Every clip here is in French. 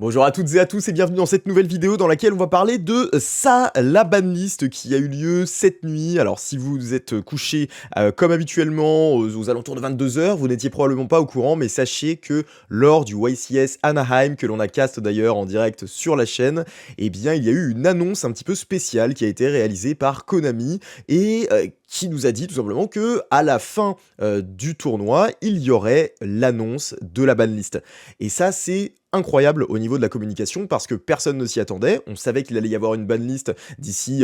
Bonjour à toutes et à tous et bienvenue dans cette nouvelle vidéo dans laquelle on va parler de ça, la banlist qui a eu lieu cette nuit. Alors si vous êtes couché comme habituellement aux alentours de 22 h, vous n'étiez probablement pas au courant, mais sachez que lors du YCS Anaheim, que l'on a cast d'ailleurs en direct sur la chaîne, eh bien il y a eu une annonce un petit peu spéciale qui a été réalisée par Konami et qui nous a dit tout simplement que à la fin du tournoi, il y aurait l'annonce de la banlist. Et ça c'est incroyable au niveau de la communication parce que personne ne s'y attendait. On savait qu'il allait y avoir une banlist d'ici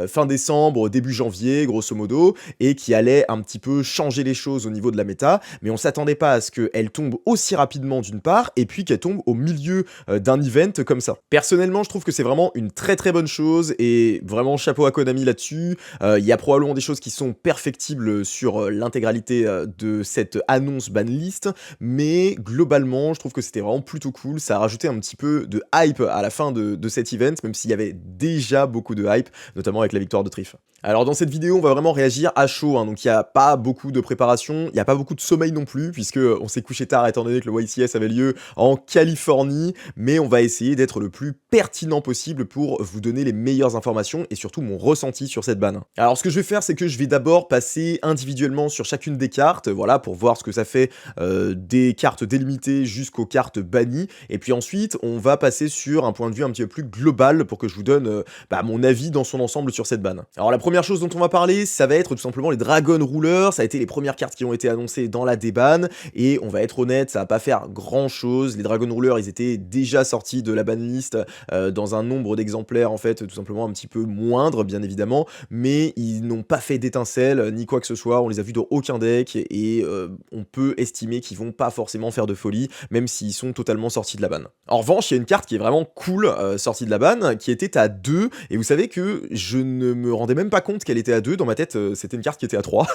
fin décembre, début janvier, grosso modo, et qui allait un petit peu changer les choses au niveau de la méta, mais on s'attendait pas à ce qu'elle tombe aussi rapidement d'une part, et puis qu'elle tombe au milieu d'un event comme ça. Personnellement, je trouve que c'est vraiment une très très bonne chose, et vraiment chapeau à Konami là-dessus. Il y a probablement des choses qui sont perfectibles sur l'intégralité de cette annonce banlist, mais globalement, je trouve que c'était vraiment plutôt cool, ça a rajouté un petit peu de hype à la fin de cet event, même s'il y avait déjà beaucoup de hype, notamment avec la victoire de Trif. Alors dans cette vidéo, on va vraiment réagir à chaud, hein, donc il n'y a pas beaucoup de préparation, il n'y a pas beaucoup de sommeil non plus, puisque on s'est couché tard étant donné que le YCS avait lieu en Californie, mais on va essayer d'être le plus pertinent possible pour vous donner les meilleures informations et surtout mon ressenti sur cette ban. Alors ce que je vais faire, c'est que je vais d'abord passer individuellement sur chacune des cartes, voilà, pour voir ce que ça fait des cartes délimitées jusqu'aux cartes bannies, et puis ensuite on va passer sur un point de vue un petit peu plus global pour que je vous donne mon avis dans son ensemble sur cette ban. Alors la première chose dont on va parler, ça va être tout simplement les Dragon Rulers, ça a été les premières cartes qui ont été annoncées dans la déban, et on va être honnête, ça va pas faire grand chose. Les Dragon Rulers, ils étaient déjà sortis de la banlist dans un nombre d'exemplaires en fait tout simplement un petit peu moindre bien évidemment, mais ils n'ont pas fait d'étincelles ni quoi que ce soit, on les a vus dans aucun deck, et on peut estimer qu'ils vont pas forcément faire de folie, même s'ils sont totalement sortis de la ban. En revanche, il y a une carte qui est vraiment cool sortie de la ban, qui était à 2, et vous savez que je ne me rendais même pas compte qu'elle était à 2, dans ma tête c'était une carte qui était à 3,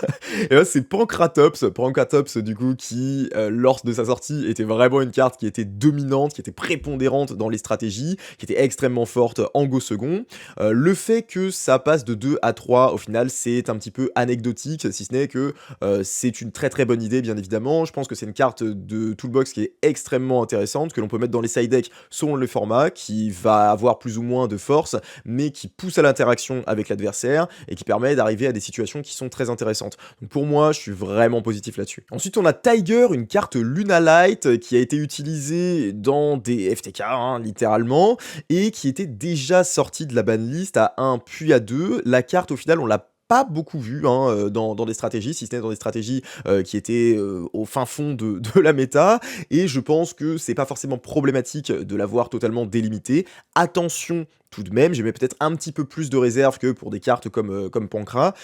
et là c'est Pancratops du coup qui, lors de sa sortie, était vraiment une carte qui était dominante, qui était prépondérante dans les stratégies, qui était extrêmement forte en go second. Le fait que ça passe de 2 à 3, au final, c'est un petit peu anecdotique, si ce n'est que c'est une très très bonne idée, bien évidemment. Je pense que c'est une carte de toolbox qui est extrêmement intéressante, que l'on peut mettre dans les side decks selon le format, qui va avoir plus ou moins de force, mais qui pousse à l'interaction avec l'adversaire, et qui permet d'arriver à des situations qui sont très intéressantes. Donc pour moi, je suis vraiment positif là-dessus. Ensuite, on a Tiger, une carte Luna Light, qui a été utilisée dans des FTK, hein, littéralement, et qui était déjà sortie de la banlist à 1 puis à 2. La carte, au final, on l'a pas beaucoup vu hein, dans des stratégies, si ce n'est dans des stratégies qui étaient au fin fond de la méta, et je pense que c'est pas forcément problématique de l'avoir totalement délimité. Attention tout de même, j'aimais peut-être un petit peu plus de réserve que pour des cartes comme Pancra.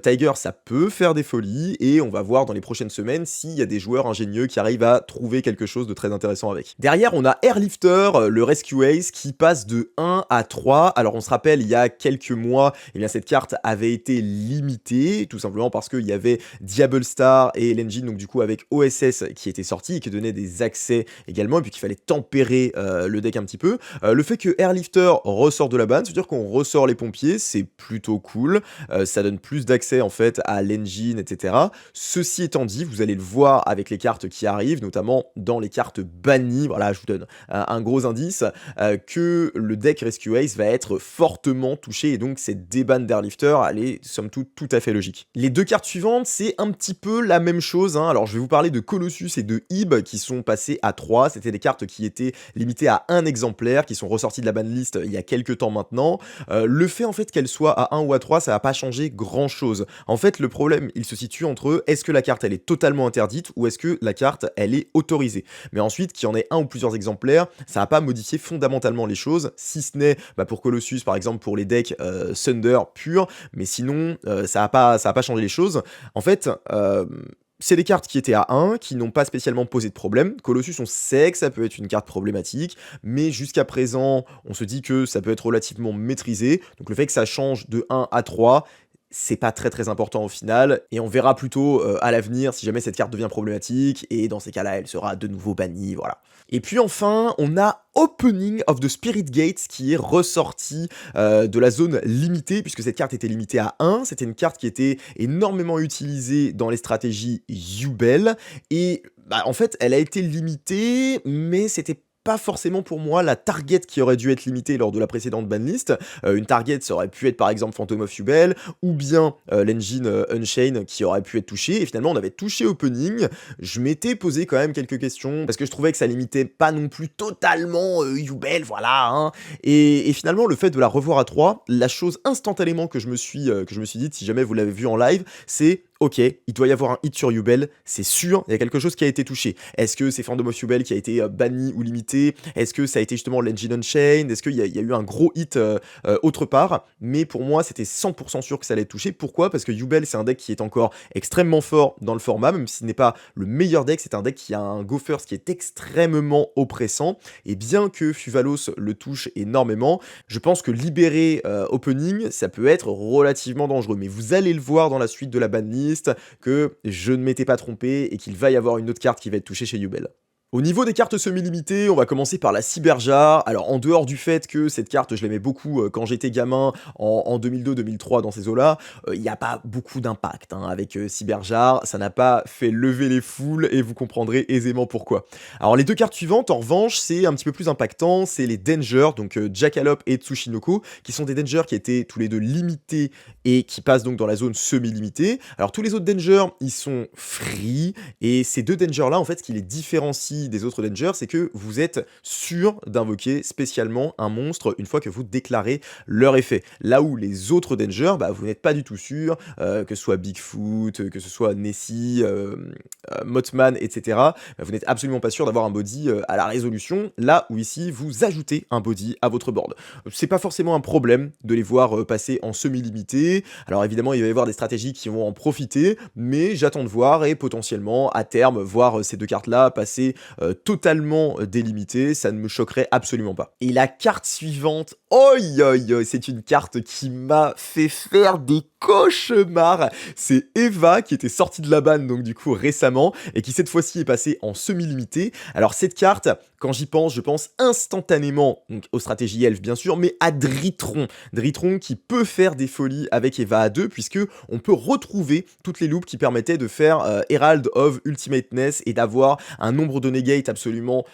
Tiger, ça peut faire des folies, et on va voir dans les prochaines semaines s'il y a des joueurs ingénieux qui arrivent à trouver quelque chose de très intéressant avec. Derrière, on a Airlifter, le Rescue Ace, qui passe de 1 à 3. Alors on se rappelle, il y a quelques mois, eh bien, cette carte avait été limitée, tout simplement parce qu'il y avait Diable Star et l'engine, donc du coup avec OSS qui était sorti et qui donnait des accès également, et puis qu'il fallait tempérer le deck un petit peu. Le fait que Airlifter ressort de la ban, c'est-à-dire qu'on ressort les pompiers, c'est plutôt cool, ça donne plus d'accès en fait à l'engine, etc. Ceci étant dit, vous allez le voir avec les cartes qui arrivent, notamment dans les cartes bannies, voilà, je vous donne un gros indice, que le deck Rescue Ace va être fortement touché, et donc cette déban d'Airlifter, elle est somme toute tout à fait logique. Les deux cartes suivantes, c'est un petit peu la même chose, hein. Alors je vais vous parler de Colossus et de Ib qui sont passés à 3, c'était des cartes qui étaient limitées à un exemplaire, qui sont ressorties de la banlist il y a quelques temps maintenant. Le fait en fait qu'elle soit à 1 ou à 3, ça va pas changer grand chose. En fait, le problème, il se situe entre est-ce que la carte elle est totalement interdite ou est-ce que la carte elle est autorisée. Mais ensuite, qu'il y en ait un ou plusieurs exemplaires, ça va pas modifier fondamentalement les choses, si ce n'est pour Colossus par exemple pour les decks Thunder pur, mais sinon ça va pas changer les choses. En fait, c'est des cartes qui étaient à 1, qui n'ont pas spécialement posé de problème. Colossus, on sait que ça peut être une carte problématique, mais jusqu'à présent, on se dit que ça peut être relativement maîtrisé. Donc le fait que ça change de 1 à 3, c'est pas très très important au final, et on verra plutôt à l'avenir si jamais cette carte devient problématique, et dans ces cas-là, elle sera de nouveau bannie, voilà. Et puis enfin, on a Opening of the Spirit Gates qui est ressorti de la zone limitée, puisque cette carte était limitée à 1, c'était une carte qui était énormément utilisée dans les stratégies Yubel, et en fait, elle a été limitée, mais c'était pas forcément pour moi la target qui aurait dû être limitée lors de la précédente banlist. Une target, ça aurait pu être par exemple Phantom of Yubel, ou bien l'engine Unchained qui aurait pu être touché, et finalement on avait touché Opening. Je m'étais posé quand même quelques questions, parce que je trouvais que ça limitait pas non plus totalement Yubel, voilà, hein. Et finalement, le fait de la revoir à 3, la chose instantanément que je me suis dite, si jamais vous l'avez vu en live, c'est ok, il doit y avoir un hit sur Yubel, c'est sûr, il y a quelque chose qui a été touché. Est-ce que c'est Phantom of Yubel qui a été banni ou limité? Est-ce que ça a été justement l'Engine Unchained? Est-ce qu'il y a eu un gros hit autre part? Mais pour moi, c'était 100% sûr que ça allait être touché. Pourquoi? Parce que Yubel, c'est un deck qui est encore extrêmement fort dans le format, même s'il n'est pas le meilleur deck, c'est un deck qui a un go first qui est extrêmement oppressant. Et bien que Fuvalos le touche énormément, je pense que libérer Opening, ça peut être relativement dangereux. Mais vous allez le voir dans la suite de la banlist, que je ne m'étais pas trompé et qu'il va y avoir une autre carte qui va être touchée chez Yubel. Au niveau des cartes semi-limitées, on va commencer par la Cyberjar. Alors en dehors du fait que cette carte, je l'aimais beaucoup quand j'étais gamin en 2002-2003 dans ces eaux-là, il n'y a pas beaucoup d'impact hein, avec Cyberjar. Ça n'a pas fait lever les foules et vous comprendrez aisément pourquoi. Alors les deux cartes suivantes, en revanche, c'est un petit peu plus impactant. C'est les Danger, donc Jackalope et Tsushinoko, qui sont des Danger qui étaient tous les deux limités et qui passent donc dans la zone semi-limitée. Alors tous les autres Danger, ils sont free, et ces deux Danger-là, en fait, ce qui les différencie des autres Dangers, c'est que vous êtes sûr d'invoquer spécialement un monstre une fois que vous déclarez leur effet. Là où les autres Dangers, bah, vous n'êtes pas du tout sûr, que ce soit Bigfoot, que ce soit Nessie, Mothman, etc. Bah, vous n'êtes absolument pas sûr d'avoir un body à la résolution, là où ici, vous ajoutez un body à votre board. C'est pas forcément un problème de les voir passer en semi-limité. Alors évidemment, il va y avoir des stratégies qui vont en profiter, mais j'attends de voir et potentiellement, à terme, voir ces deux cartes-là passer totalement délimitées, ça ne me choquerait absolument pas. Et la carte suivante, oi, c'est une carte qui m'a fait faire des cauchemars. C'est Eva qui était sortie de la banne donc du coup récemment et qui cette fois-ci est passée en semi-limité. Alors cette carte, quand j'y pense, je pense instantanément donc, aux stratégies elfes bien sûr, mais à Dritron. Dritron qui peut faire des folies avec Eva à 2 puisque on peut retrouver toutes les loops qui permettaient de faire Herald of Ultimateness et d'avoir un nombre de negate absolument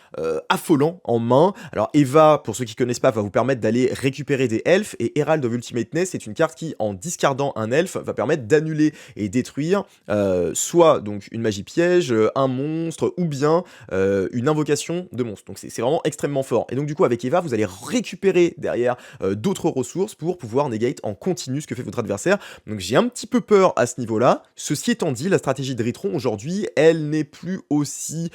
affolant en main. Alors Eva, pour ceux qui connaissent pas, va vous permettre d'aller récupérer des elfes et Herald of Ultimateness c'est une carte qui en discardant un elfe va permettre d'annuler et détruire soit donc une magie piège, un monstre ou bien une invocation de monstre. Donc c'est vraiment extrêmement fort. Et donc du coup avec Eva vous allez récupérer derrière d'autres ressources pour pouvoir negate en continu ce que fait votre adversaire. Donc j'ai un petit peu peur à ce niveau-là. Ceci étant dit, la stratégie de Dritron aujourd'hui elle n'est plus aussi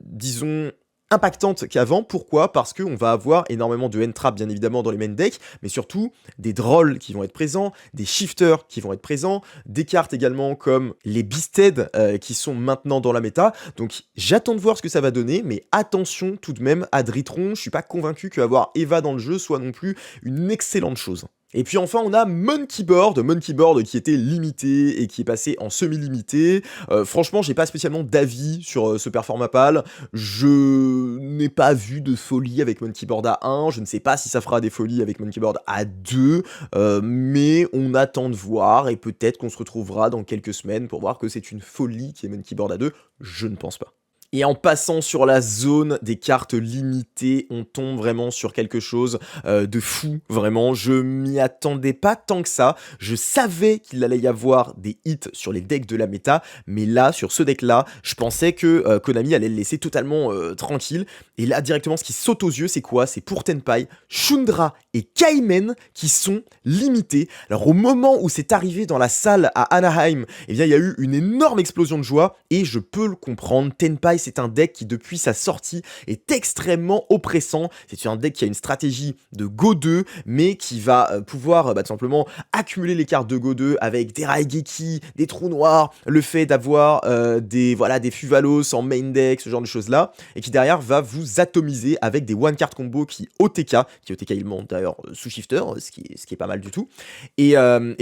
disons impactante qu'avant. Pourquoi? Parce qu'on va avoir énormément de end-trap bien évidemment dans les main decks, mais surtout des drolls qui vont être présents, des shifters qui vont être présents, des cartes également comme les Beasted qui sont maintenant dans la méta. Donc j'attends de voir ce que ça va donner, mais attention tout de même à Dritron, je suis pas convaincu qu'avoir Eva dans le jeu soit non plus une excellente chose. Et puis enfin on a Monkeyboard qui était limité et qui est passé en semi-limité. Franchement j'ai pas spécialement d'avis sur ce performapal. Je n'ai pas vu de folie avec Monkeyboard à 1, je ne sais pas si ça fera des folies avec Monkeyboard à 2, mais on attend de voir et peut-être qu'on se retrouvera dans quelques semaines pour voir que c'est une folie qui est Monkeyboard à 2, je ne pense pas. Et en passant sur la zone des cartes limitées, on tombe vraiment sur quelque chose de fou, vraiment. Je m'y attendais pas tant que ça. Je savais qu'il allait y avoir des hits sur les decks de la méta, mais là, sur ce deck-là, je pensais que Konami allait le laisser totalement tranquille. Et là, directement, ce qui saute aux yeux, c'est quoi? C'est pour Tenpai, Shundra et Kaimen qui sont limités. Alors, au moment où c'est arrivé dans la salle à Anaheim, eh bien, il y a eu une énorme explosion de joie et je peux le comprendre. Tenpai, c'est un deck qui, depuis sa sortie, est extrêmement oppressant. C'est un deck qui a une stratégie de Go 2, mais qui va pouvoir tout simplement accumuler les cartes de Go 2 avec des Raigeki, des trous noirs, le fait d'avoir des Fuvalos en main deck, ce genre de choses-là, et qui derrière va vous atomiser avec des one-card combo qui OTK il monte d'ailleurs sous shifter, ce qui est pas mal du tout. Et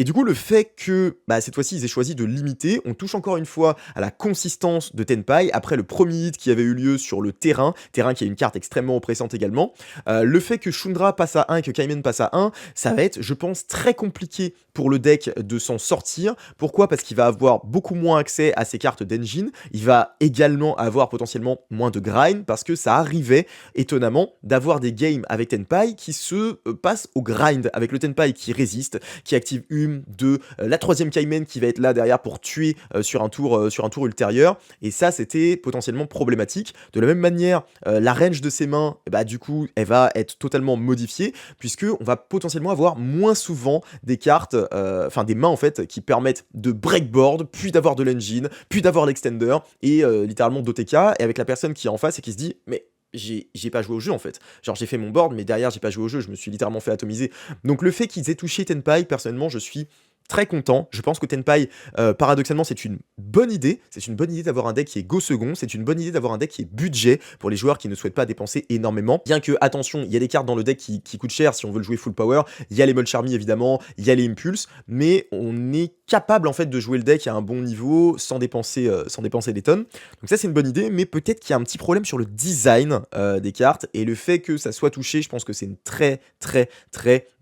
du coup, le fait que cette fois-ci, ils aient choisi de limiter, on touche encore une fois à la consistance de Tenpai après le premier premier hit qui avait eu lieu sur le terrain qui est une carte extrêmement oppressante également. Le fait que Shundra passe à 1 et que Kaimen passe à 1, ça va être, je pense, très compliqué pour le deck de s'en sortir. Pourquoi? Parce qu'il va avoir beaucoup moins accès à ses cartes d'engine, il va également avoir potentiellement moins de grind, parce que ça arrivait, étonnamment, d'avoir des games avec Tenpai qui se passent au grind, avec le Tenpai qui résiste, qui active une, deux, la troisième Kaimen qui va être là derrière pour tuer sur un tour ultérieur, et ça c'était potentiellement problématique. De la même manière, la range de ses mains, bah, du coup, elle va être totalement modifiée, puisque on va potentiellement avoir moins souvent des cartes, enfin des mains en fait, qui permettent de breakboard, puis d'avoir de l'engine, puis d'avoir l'extender, et littéralement d'OTK, et avec la personne qui est en face et qui se dit, mais j'ai pas joué au jeu en fait. Genre j'ai fait mon board, mais derrière j'ai pas joué au jeu, je me suis littéralement fait atomiser. Donc le fait qu'ils aient touché Tenpai, personnellement, je suis très content. Je pense que Tenpai, paradoxalement, c'est une bonne idée. C'est une bonne idée d'avoir un deck qui est go second. C'est une bonne idée d'avoir un deck qui est budget pour les joueurs qui ne souhaitent pas dépenser énormément. Bien que, attention, il y a des cartes dans le deck qui coûtent cher si on veut le jouer full power. Il y a les Molcharmy évidemment, il y a les Impulse, mais on est capable en fait de jouer le deck à un bon niveau sans dépenser des tonnes. Donc ça c'est une bonne idée, mais peut-être qu'il y a un petit problème sur le design des cartes, et le fait que ça soit touché, je pense que c'est une très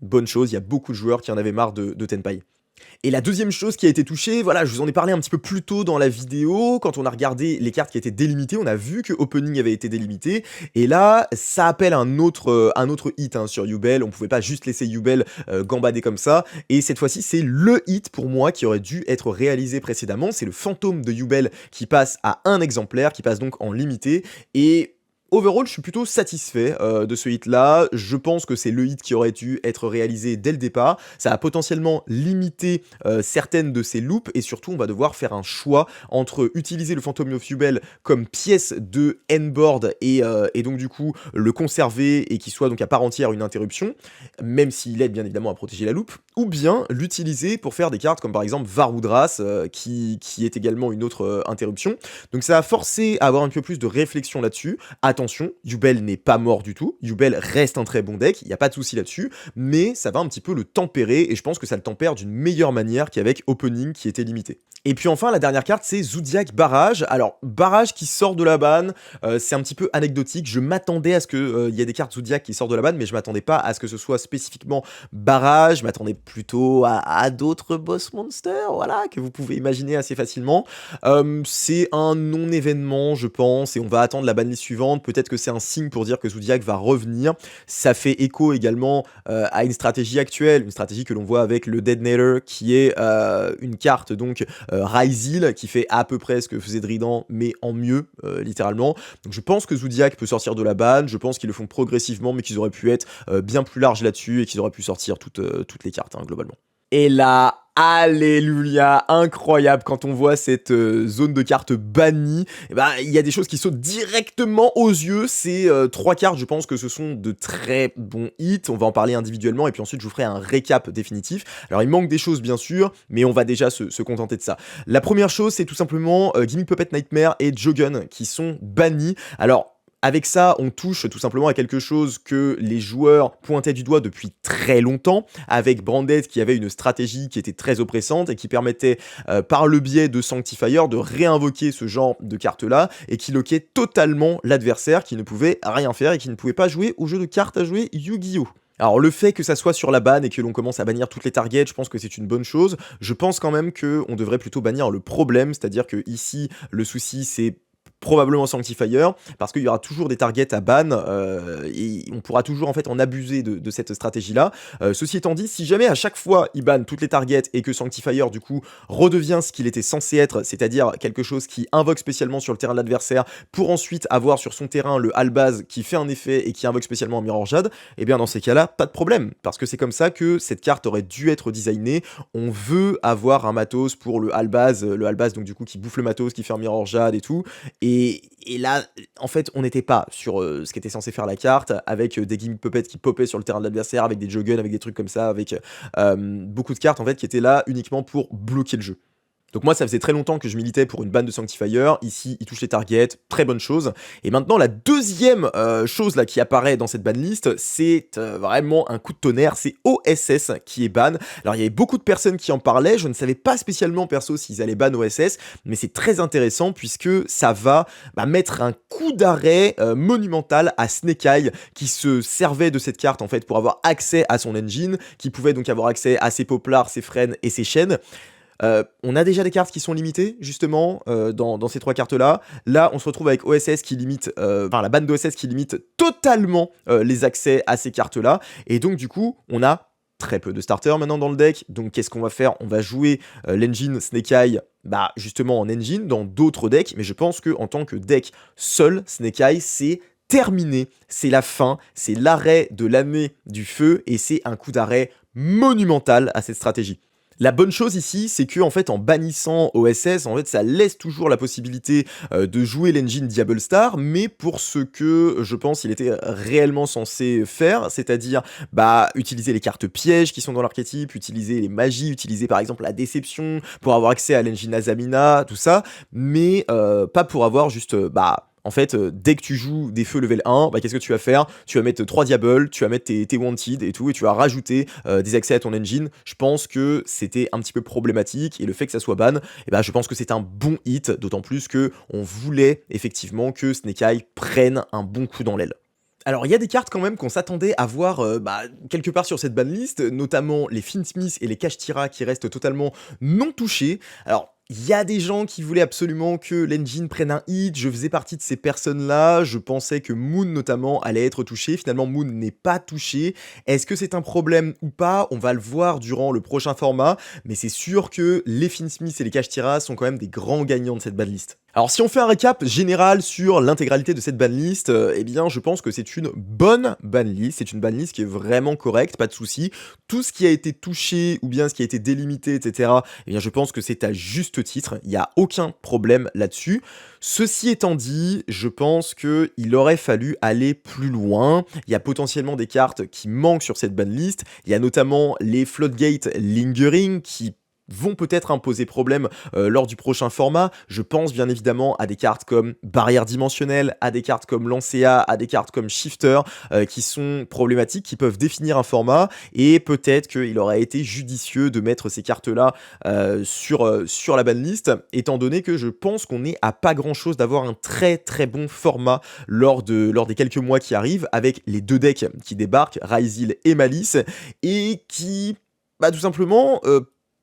bonne chose. Il y a beaucoup de joueurs qui en avaient marre de Tenpai. Et la deuxième chose qui a été touchée, voilà, je vous en ai parlé un petit peu plus tôt dans la vidéo, quand on a regardé les cartes qui étaient délimitées, on a vu que Opening avait été délimité, et là, ça appelle un autre hit hein, sur Yubel. On pouvait pas juste laisser Yubel gambader comme ça, et cette fois-ci, c'est le hit pour moi qui aurait dû être réalisé précédemment, c'est le fantôme de Yubel qui passe à un exemplaire, qui passe donc en limité, et overall, je suis plutôt satisfait de ce hit-là. Je pense que c'est le hit qui aurait dû être réalisé dès le départ. Ça a potentiellement limité certaines de ses loops, et surtout, on va devoir faire un choix entre utiliser le Phantom of Yubel comme pièce de N-board et donc du coup le conserver et qu'il soit donc à part entière une interruption, même s'il aide bien évidemment à protéger la loupe, ou bien l'utiliser pour faire des cartes comme par exemple Varudras qui est également une autre interruption. Donc ça a forcé à avoir un peu plus de réflexion là-dessus. Attention, Yubel n'est pas mort du tout, Yubel reste un très bon deck, il n'y a pas de souci là-dessus, mais ça va un petit peu le tempérer, et je pense que ça le tempère d'une meilleure manière qu'avec Opening qui était limité. Et puis enfin, la dernière carte, c'est Zodiac Barrage. Alors, Barrage qui sort de la ban, c'est un petit peu anecdotique. Je m'attendais à ce qu'il y ait des cartes Zodiac qui sortent de la ban, mais je m'attendais pas à ce que ce soit spécifiquement Barrage. Je m'attendais plutôt à d'autres boss monsters, voilà, que vous pouvez imaginer assez facilement. C'est un non-événement, je pense, et on va attendre la banlist suivante. Peut-être que c'est un signe pour dire que Zodiac va revenir. Ça fait écho également à une stratégie actuelle, une stratégie que l'on voit avec le Dead Nader, qui est une carte donc Ryzil, qui fait à peu près ce que faisait Dridan, mais en mieux, littéralement. Donc je pense que Zodiac peut sortir de la ban, je pense qu'ils le font progressivement, mais qu'ils auraient pu être bien plus larges là-dessus, et qu'ils auraient pu sortir toutes les cartes, hein, globalement. Et là, alléluia, incroyable, quand on voit cette zone de cartes bannie, et bah, il y a des choses qui sautent directement aux yeux. Ces 3 cartes, je pense que ce sont de très bons hits, on va en parler individuellement, et puis ensuite je vous ferai un récap définitif. Alors il manque des choses bien sûr, mais on va déjà se contenter de ça. La première chose, c'est tout simplement Gimme Puppet Nightmare et Jogun qui sont bannis. Alors, avec ça, on touche tout simplement à quelque chose que les joueurs pointaient du doigt depuis très longtemps, avec Branded qui avait une stratégie qui était très oppressante et qui permettait, par le biais de Sanctifier, de réinvoquer ce genre de cartes-là, et qui loquait totalement l'adversaire qui ne pouvait rien faire et qui ne pouvait pas jouer au jeu de cartes à jouer Yu-Gi-Oh! Alors le fait que ça soit sur la ban et que l'on commence à bannir toutes les targets, je pense que c'est une bonne chose. Je pense quand même qu'on devrait plutôt bannir le problème, c'est-à-dire que ici le souci c'est probablement Sanctifier, parce qu'il y aura toujours des targets à ban, et on pourra toujours en fait en abuser de cette stratégie-là. Ceci étant dit, si jamais à chaque fois il banne toutes les targets et que Sanctifier du coup redevient ce qu'il était censé être, c'est-à-dire quelque chose qui invoque spécialement sur le terrain de l'adversaire pour ensuite avoir sur son terrain le Albaz qui fait un effet et qui invoque spécialement un Mirror Jade, et bien dans ces cas-là, pas de problème, parce que c'est comme ça que cette carte aurait dû être designée. On veut avoir un matos pour le Albaz donc du coup qui bouffe le matos, qui fait un Mirror Jade et tout, et là, en fait, on n'était pas sur ce qu'était censé faire la carte, avec des Gimmick Puppets qui popaient sur le terrain de l'adversaire, avec des Jogun, avec des trucs comme ça, avec beaucoup de cartes en fait qui étaient là uniquement pour bloquer le jeu. Donc moi, ça faisait très longtemps que je militais pour une ban de Sanctifier. Ici, il touche les targets, très bonne chose. Et maintenant, la deuxième chose là qui apparaît dans cette banlist, c'est vraiment un coup de tonnerre, c'est OSS qui est ban. Alors il y avait beaucoup de personnes qui en parlaient, je ne savais pas spécialement perso s'ils allaient ban OSS, mais c'est très intéressant puisque ça va mettre un coup d'arrêt monumental à Snake Eye qui se servait de cette carte en fait pour avoir accès à son engine, qui pouvait donc avoir accès à ses poplars, ses frênes et ses chaînes. On a déjà des cartes qui sont limitées, justement, dans ces trois cartes-là. Là, on se retrouve avec OSS qui limite, la ban d'OSS qui limite totalement les accès à ces cartes-là. Et donc, du coup, on a très peu de starters maintenant dans le deck. Donc, qu'est-ce qu'on va faire? On va jouer l'engine Snake Eye, justement en engine, dans d'autres decks. Mais je pense qu'en tant que deck seul, Snake Eye, c'est terminé. C'est la fin, c'est l'arrêt de l'année du feu. Et c'est un coup d'arrêt monumental à cette stratégie. La bonne chose ici, c'est que en fait, en bannissant OSS, en fait, ça laisse toujours la possibilité de jouer l'engine Diable Star, mais pour ce que je pense il était réellement censé faire, c'est-à-dire utiliser les cartes pièges qui sont dans l'archétype, utiliser les magies, utiliser par exemple la déception pour avoir accès à l'engine Azamina, tout ça, mais pas pour avoir juste en fait, dès que tu joues des feux level 1, qu'est-ce que tu vas faire? Tu vas mettre 3 diables, tu vas mettre tes wanted et tout, et tu vas rajouter des accès à ton engine. Je pense que c'était un petit peu problématique, et le fait que ça soit ban, je pense que c'est un bon hit, d'autant plus que on voulait effectivement que Snake Eye prenne un bon coup dans l'aile. Alors, il y a des cartes quand même qu'on s'attendait à voir quelque part sur cette banlist, notamment les Finsmith et les Kashtira qui restent totalement non touchés. Alors, il y a des gens qui voulaient absolument que l'engine prenne un hit, je faisais partie de ces personnes-là, je pensais que Moon notamment allait être touché, finalement Moon n'est pas touché. Est-ce que c'est un problème ou pas? On va le voir durant le prochain format, mais c'est sûr que les Finsmith et les Kashtira sont quand même des grands gagnants de cette banlist. Alors si on fait un récap général sur l'intégralité de cette banlist, je pense que c'est une bonne banlist, c'est une banlist qui est vraiment correcte, pas de souci. Tout ce qui a été touché ou bien ce qui a été délimité, etc., je pense que c'est à juste titre, il n'y a aucun problème là-dessus. Ceci étant dit, je pense qu'il aurait fallu aller plus loin. Il y a potentiellement des cartes qui manquent sur cette banlist, il y a notamment les Floodgate Lingering qui vont peut-être imposer problème lors du prochain format. Je pense bien évidemment à des cartes comme Barrière Dimensionnelle, à des cartes comme Lancea, à des cartes comme Shifter, qui sont problématiques, qui peuvent définir un format, et peut-être qu'il aurait été judicieux de mettre ces cartes-là sur la banlist, étant donné que je pense qu'on est à pas grand-chose d'avoir un très très bon format lors des quelques mois qui arrivent, avec les deux decks qui débarquent, Ryzeal et Malice, et qui, tout simplement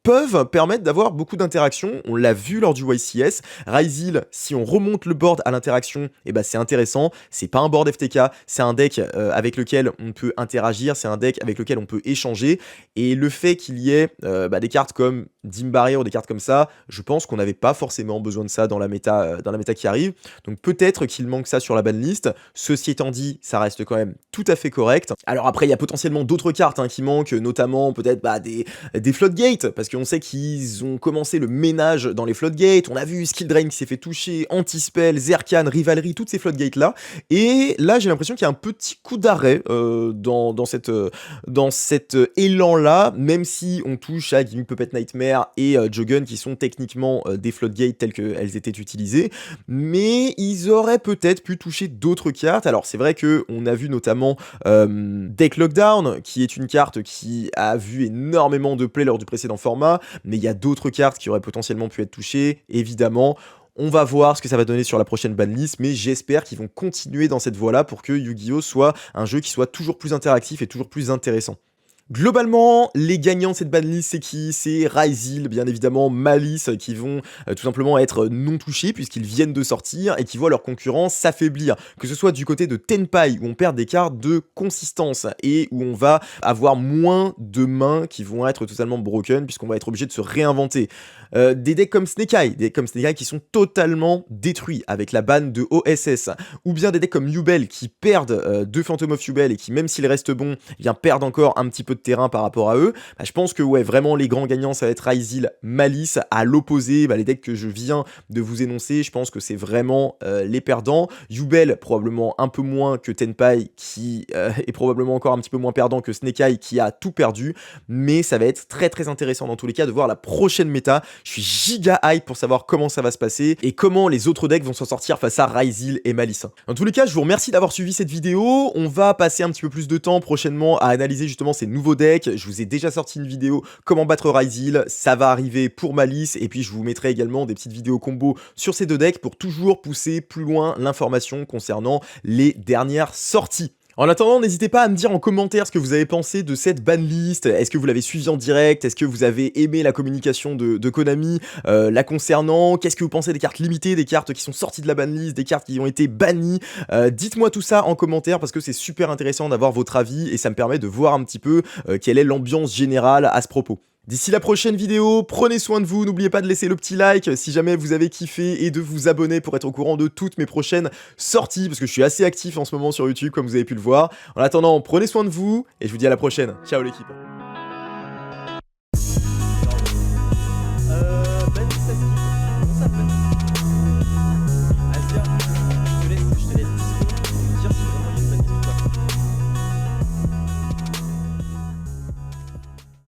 peuvent permettre d'avoir beaucoup d'interactions. On l'a vu lors du YCS. Ryzeal, si on remonte le board à l'interaction, c'est intéressant. C'est pas un board FTK, c'est un deck avec lequel on peut interagir, c'est un deck avec lequel on peut échanger. Et le fait qu'il y ait des cartes comme Dim Barrier ou des cartes comme ça, je pense qu'on n'avait pas forcément besoin de ça dans la méta qui arrive. Donc peut-être qu'il manque ça sur la banlist. Ceci étant dit, ça reste quand même tout à fait correct. Alors après, il y a potentiellement d'autres cartes qui manquent, notamment peut-être des Floodgate, parce qu'on sait qu'ils ont commencé le ménage dans les Floodgate. On a vu Skill Drain qui s'est fait toucher, Anti-Spell, Zerkan, Rivalry, toutes ces Floodgates là. Et là, j'ai l'impression qu'il y a un petit coup d'arrêt dans cet élan là, même si on touche à Gimmick Puppet Nightmare et Jogun qui sont techniquement des Floodgates telles qu'elles étaient utilisées, mais ils auraient peut-être pu toucher d'autres cartes. Alors c'est vrai qu'on a vu notamment Deck Lockdown, qui est une carte qui a vu énormément de play lors du précédent format, mais il y a d'autres cartes qui auraient potentiellement pu être touchées, évidemment. On va voir ce que ça va donner sur la prochaine banlist, mais j'espère qu'ils vont continuer dans cette voie-là pour que Yu-Gi-Oh! Soit un jeu qui soit toujours plus interactif et toujours plus intéressant. Globalement, les gagnants de cette banlist, c'est qui? C'est Ryzeal, bien évidemment, Malice, qui vont tout simplement être non touchés puisqu'ils viennent de sortir et qui voient leurs concurrents s'affaiblir. Que ce soit du côté de Tenpai, où on perd des cartes de consistance et où on va avoir moins de mains qui vont être totalement broken puisqu'on va être obligé de se réinventer. Des decks comme Snake Eye, qui sont totalement détruits avec la ban de OSS, ou bien des decks comme Yubel qui perdent 2 Phantom of Yubel et qui, même s'ils restent bons, perdent encore un petit peu de de terrain par rapport à eux. Bah, je pense que ouais, vraiment les grands gagnants ça va être Ryzeal, Malice, à l'opposé, bah, les decks que je viens de vous énoncer, je pense que c'est vraiment les perdants. Yubel, probablement un peu moins que Tenpai, qui est probablement encore un petit peu moins perdant que Snake Eye, qui a tout perdu, mais ça va être très intéressant dans tous les cas de voir la prochaine méta. Je suis giga hype pour savoir comment ça va se passer et comment les autres decks vont s'en sortir face à Ryzeal et Malice. Dans tous les cas, je vous remercie d'avoir suivi cette vidéo. On va passer un petit peu plus de temps prochainement à analyser justement ces nouveaux decks. Je vous ai déjà sorti une vidéo comment battre Ryzeal, ça va arriver pour Malice, et puis je vous mettrai également des petites vidéos combo sur ces deux decks pour toujours pousser plus loin l'information concernant les dernières sorties. En attendant, n'hésitez pas à me dire en commentaire ce que vous avez pensé de cette banlist. Est-ce que vous l'avez suivi en direct? Est-ce que vous avez aimé la communication de Konami la concernant? Qu'est-ce que vous pensez des cartes limitées, des cartes qui sont sorties de la banlist, des cartes qui ont été bannies? Dites-moi tout ça en commentaire parce que c'est super intéressant d'avoir votre avis et ça me permet de voir un petit peu quelle est l'ambiance générale à ce propos. D'ici la prochaine vidéo, prenez soin de vous, n'oubliez pas de laisser le petit like si jamais vous avez kiffé et de vous abonner pour être au courant de toutes mes prochaines sorties parce que je suis assez actif en ce moment sur YouTube comme vous avez pu le voir. En attendant, prenez soin de vous et je vous dis à la prochaine. Ciao l'équipe.